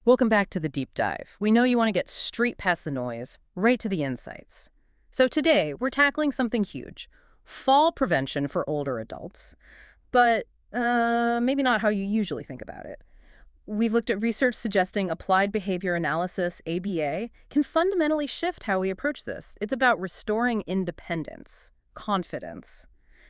Welcome back to the deep dive. We know you want to get straight past the noise, right to the insights. So today, we're tackling something huge, fall prevention for older adults, but maybe not how you usually think about it. We've looked at research suggesting applied behavior analysis, ABA, can fundamentally shift how we approach this. It's about restoring independence, confidence,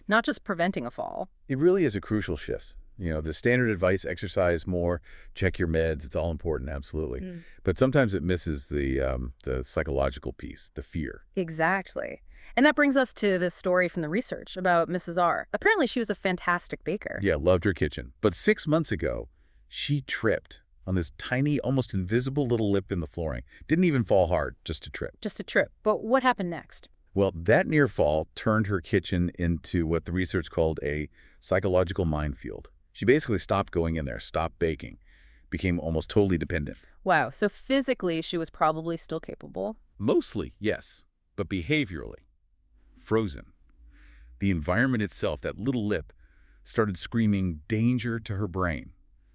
not just preventing a fall. It really is a crucial shift. The standard advice, exercise more, check your meds, it's all important, absolutely. But sometimes it misses the psychological piece, the fear. Exactly. And that brings us to this story from the research about Mrs. R. Apparently, she was a fantastic baker. Yeah, loved her kitchen. But 6 months ago, she tripped on this tiny, almost invisible little lip in the flooring. Didn't even fall hard, just a trip. Just a trip. But what happened next? Well, that near fall turned her kitchen into what the research called a psychological minefield. She basically stopped going in there, stopped baking, became almost totally dependent. Wow, so physically she was probably still capable. Mostly, yes, but behaviorally, frozen. The environment itself, that little lip, started screaming danger to her brain.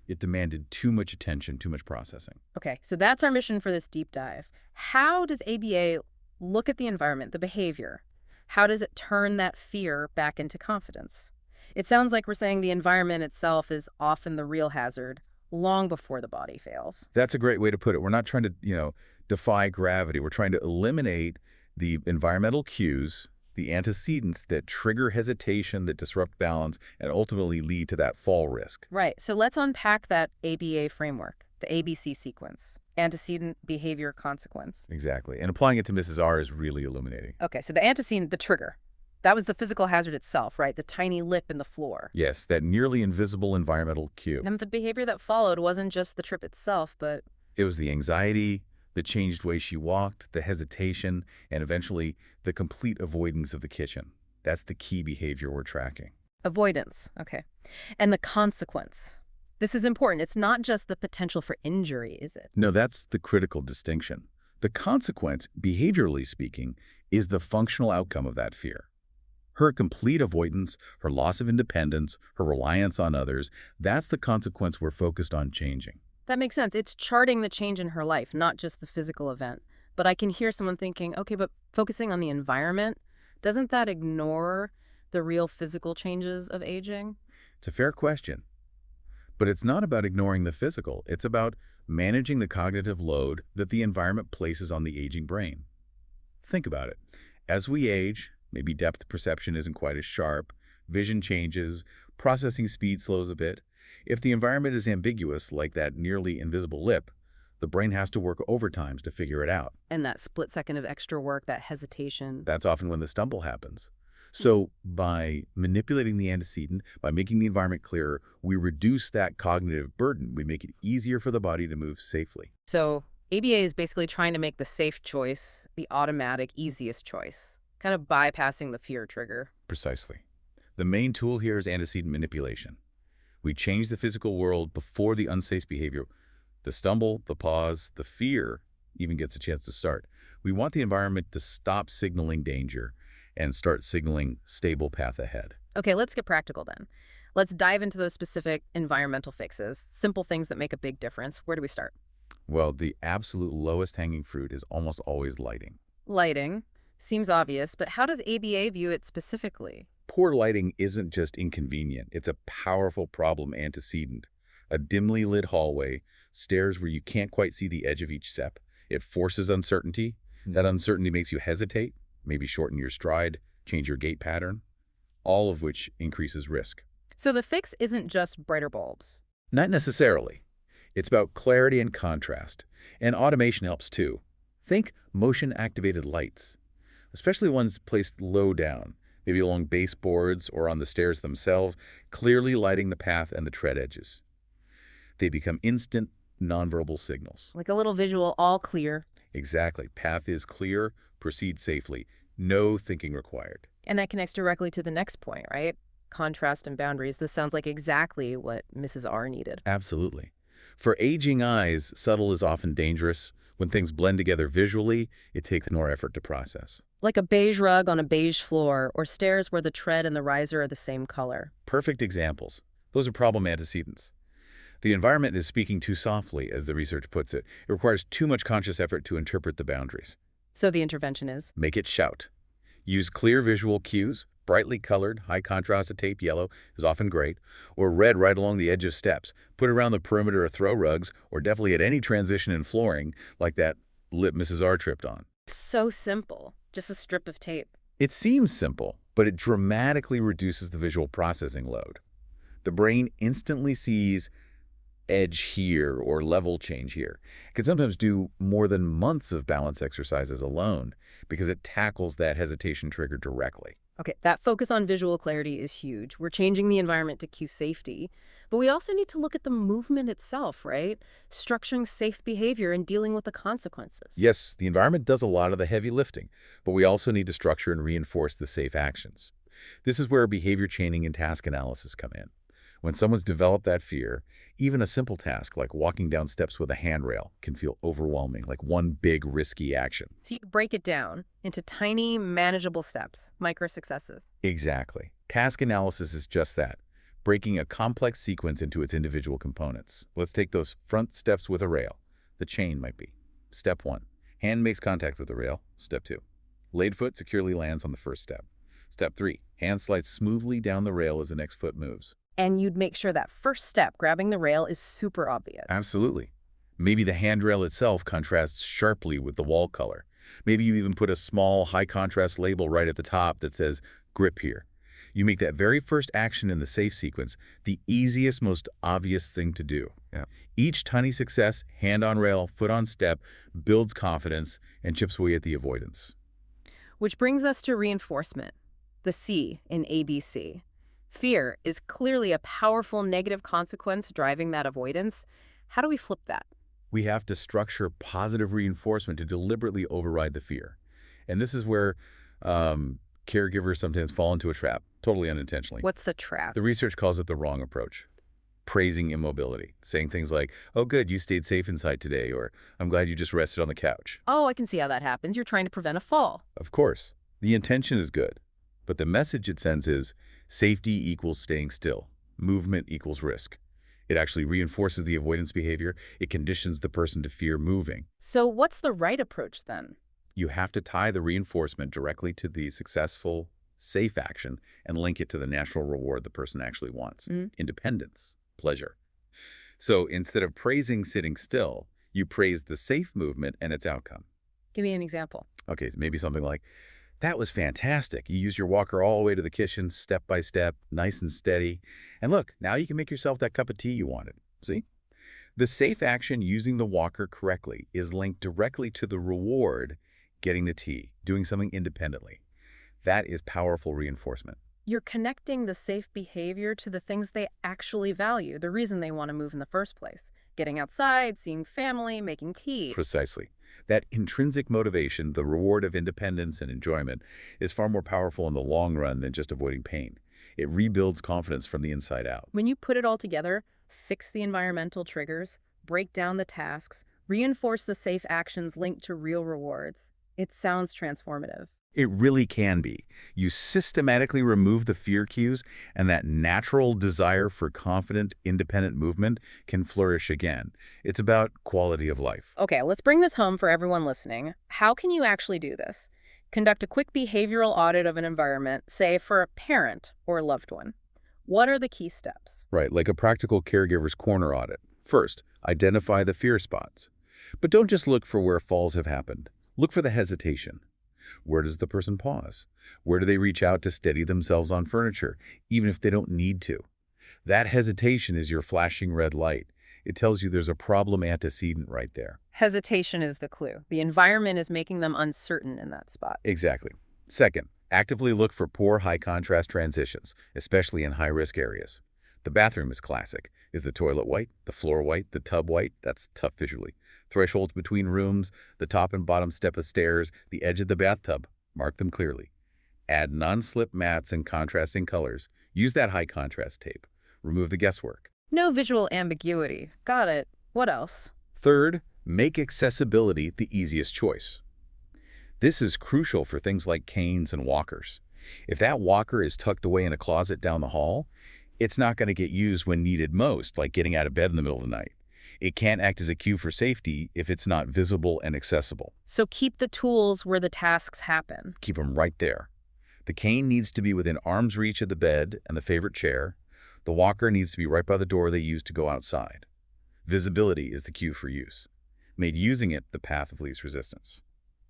It demanded too much attention, too much processing. Okay, so that's our mission for this deep dive. How does ABA look at the environment, the behavior? How does it turn that fear back into confidence? It sounds like we're saying the environment itself is often the real hazard, long before the body fails. That's a great way to put it. We're not trying to, defy gravity. We're trying to eliminate the environmental cues, the antecedents that trigger hesitation, that disrupt balance, and ultimately lead to that fall risk. Right, so let's unpack that ABA framework, the ABC sequence. Antecedent, behavior, consequence. Exactly. And applying it to Mrs. R is really illuminating. Okay, so the antecedent, the trigger. That was the physical hazard itself, right? The tiny lip in the floor. Yes, that nearly invisible environmental cue. And the behavior that followed wasn't just the trip itself, but... It was the anxiety, the changed way she walked, the hesitation, and eventually the complete avoidance of the kitchen. That's the key behavior we're tracking. Avoidance, okay. And the consequence. This is important. It's not just the potential for injury, is it? No, that's the critical distinction. The consequence, behaviorally speaking, is the functional outcome of that fear. Her complete avoidance, her loss of independence, her reliance on others, that's the consequence we're focused on changing. That makes sense. It's charting the change in her life, not just the physical event. But I can hear someone thinking, okay, but focusing on the environment, doesn't that ignore the real physical changes of aging? It's a fair question. But it's not about ignoring the physical. It's about managing the cognitive load that the environment places on the aging brain. Think about it. As we age, maybe depth perception isn't quite as sharp, vision changes, processing speed slows a bit. If the environment is ambiguous, like that nearly invisible lip, the brain has to work overtime to figure it out. And that split second of extra work, that hesitation. That's often when the stumble happens. So by manipulating the antecedent, by making the environment clearer, we reduce that cognitive burden. We make it easier for the body to move safely. So ABA is basically trying to make the safe choice the automatic, easiest choice, kind of bypassing the fear trigger. Precisely. The main tool here is antecedent manipulation. We change the physical world before the unsafe behavior. The stumble, the pause, the fear even gets a chance to start. We want the environment to stop signaling danger and start signaling stable path ahead. Okay, let's get practical then. Let's dive into those specific environmental fixes, simple things that make a big difference. Where do we start? Well, the absolute lowest hanging fruit is almost always lighting. Lighting. Seems obvious, but how does ABA view it specifically? Poor lighting isn't just inconvenient. It's a powerful problem antecedent. A dimly lit hallway, stairs where you can't quite see the edge of each step. It forces uncertainty. That uncertainty makes you hesitate, maybe shorten your stride, change your gait pattern, all of which increases risk. So the fix isn't just brighter bulbs. Not necessarily. It's about clarity and contrast. And automation helps too. Think motion-activated lights, especially ones placed low down, maybe along baseboards or on the stairs themselves, clearly lighting the path and the tread edges. They become instant, nonverbal signals. Like a little visual, all clear. Exactly. Path is clear, proceed safely. No thinking required. And that connects directly to the next point, right? Contrast and boundaries. This sounds like exactly what Mrs. R needed. Absolutely. For aging eyes, subtle is often dangerous. When things blend together visually, it takes more effort to process. Like a beige rug on a beige floor, or stairs where the tread and the riser are the same color. Perfect examples. Those are problem antecedents. The environment is speaking too softly, as the research puts it. It requires too much conscious effort to interpret the boundaries. So the intervention is? Make it shout. Use clear visual cues. Brightly colored, high contrast tape yellow is often great, or red right along the edge of steps. Put around the perimeter of throw rugs, or definitely at any transition in flooring, like that lip Mrs. R tripped on. So simple. Just a strip of tape. It seems simple, but it dramatically reduces the visual processing load. The brain instantly sees edge here or level change here. It can sometimes do more than months of balance exercises alone because it tackles that hesitation trigger directly. Okay, that focus on visual clarity is huge. We're changing the environment to cue safety. But we also need to look at the movement itself, right? Structuring safe behavior and dealing with the consequences. Yes, the environment does a lot of the heavy lifting, but we also need to structure and reinforce the safe actions. This is where behavior chaining and task analysis come in. When someone's developed that fear, even a simple task like walking down steps with a handrail can feel overwhelming, like one big risky action. So you break it down into tiny, manageable steps, micro successes. Exactly. Task analysis is just that, breaking a complex sequence into its individual components. Let's take those front steps with a rail. The chain might be. Step 1. Hand makes contact with the rail. Step 2. Laid foot securely lands on the first step. Step 3. Hand slides smoothly down the rail as the next foot moves. And you'd make sure that first step, grabbing the rail, is super obvious. Absolutely. Maybe the handrail itself contrasts sharply with the wall color. Maybe you even put a small, high-contrast label right at the top that says, grip here. You make that very first action in the safe sequence the easiest, most obvious thing to do. Yeah. Each tiny success, hand on rail, foot on step, builds confidence and chips away at the avoidance. Which brings us to reinforcement, the C in ABC. Fear is clearly a powerful negative consequence driving that avoidance. How do we flip that? We have to structure positive reinforcement to deliberately override the fear. And this is where caregivers sometimes fall into a trap, totally unintentionally. What's the trap? The research calls it the wrong approach. Praising immobility, saying things like, oh good, you stayed safe inside today, or I'm glad you just rested on the couch. Oh, I can see how that happens. You're trying to prevent a fall. Of course, the intention is good, but the message it sends is safety equals staying still, movement equals risk. It actually reinforces the avoidance behavior. It conditions the person to fear moving. So what's the right approach then? You have to tie the reinforcement directly to the successful, safe action and link it to the natural reward the person actually wants. Independence, pleasure. So instead of praising sitting still, you praise the safe movement and its outcome. Give me an example. Okay, so maybe something like, that was fantastic. You used your walker all the way to the kitchen, step by step, nice and steady. And look, now you can make yourself that cup of tea you wanted. See? The safe action using the walker correctly is linked directly to the reward, getting the tea, doing something independently. That is powerful reinforcement. You're connecting the safe behavior to the things they actually value, the reason they want to move in the first place. Getting outside, seeing family, making tea. Precisely. That intrinsic motivation, the reward of independence and enjoyment, is far more powerful in the long run than just avoiding pain. It rebuilds confidence from the inside out. When you put it all together, fix the environmental triggers, break down the tasks, reinforce the safe actions linked to real rewards, it sounds transformative. It really can be. You systematically remove the fear cues, and that natural desire for confident, independent movement can flourish again. It's about quality of life. Okay, let's bring this home for everyone listening. How can you actually do this? Conduct a quick behavioral audit of an environment, say for a parent or a loved one. What are the key steps? Right, like a practical caregiver's corner audit. First, identify the fear spots. But don't just look for where falls have happened. Look for the hesitation. Where does the person pause? Where do they reach out to steady themselves on furniture, even if they don't need to? That hesitation is your flashing red light. It tells you there's a problem antecedent right there. Hesitation is the clue. The environment is making them uncertain in that spot. Exactly. Second, actively look for poor high-contrast transitions, especially in high-risk areas. The bathroom is classic. Is the toilet white, the floor white, the tub white? That's tough visually. Thresholds between rooms, the top and bottom step of stairs, the edge of the bathtub. Mark them clearly. Add non-slip mats and contrasting colors. Use that high-contrast tape. Remove the guesswork. No visual ambiguity. Got it. What else? Third, make accessibility the easiest choice. This is crucial for things like canes and walkers. If that walker is tucked away in a closet down the hall, It's not going to get used when needed most, like getting out of bed in the middle of the night. It can't act as a cue for safety if it's not visible and accessible. So keep the tools where the tasks happen. Keep them right there. The cane needs to be within arm's reach of the bed and the favorite chair. The walker needs to be right by the door they use to go outside. Visibility is the cue for use. Made using it the path of least resistance.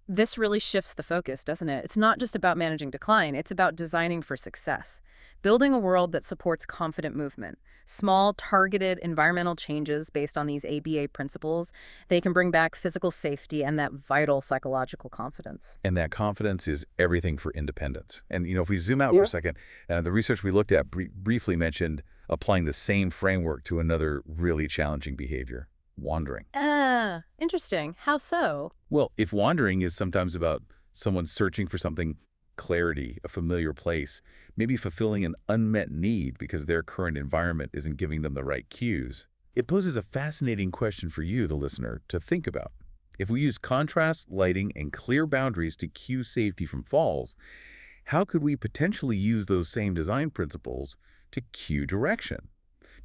This really shifts the focus, doesn't it? It's not just about managing decline, it's about designing for success. Building a world that supports confident movement. Small, targeted environmental changes based on these ABA principles, they can bring back physical safety and that vital psychological confidence. And that confidence is everything for independence. And, if we zoom out for a second, the research we looked at briefly mentioned applying the same framework to another really challenging behavior, wandering. Interesting. How so? Well, if wandering is sometimes about someone searching for something, clarity, a familiar place, maybe fulfilling an unmet need because their current environment isn't giving them the right cues, it poses a fascinating question for you, the listener, to think about. If we use contrast, lighting, and clear boundaries to cue safety from falls, how could we potentially use those same design principles to cue direction?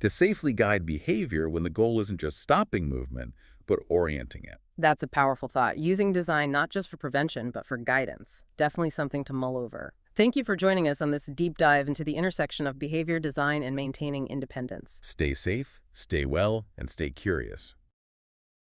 To safely guide behavior when the goal isn't just stopping movement, but orienting it. That's a powerful thought. Using design not just for prevention, but for guidance. Definitely something to mull over. Thank you for joining us on this deep dive into the intersection of behavior, design, and maintaining independence. Stay safe, stay well, and stay curious.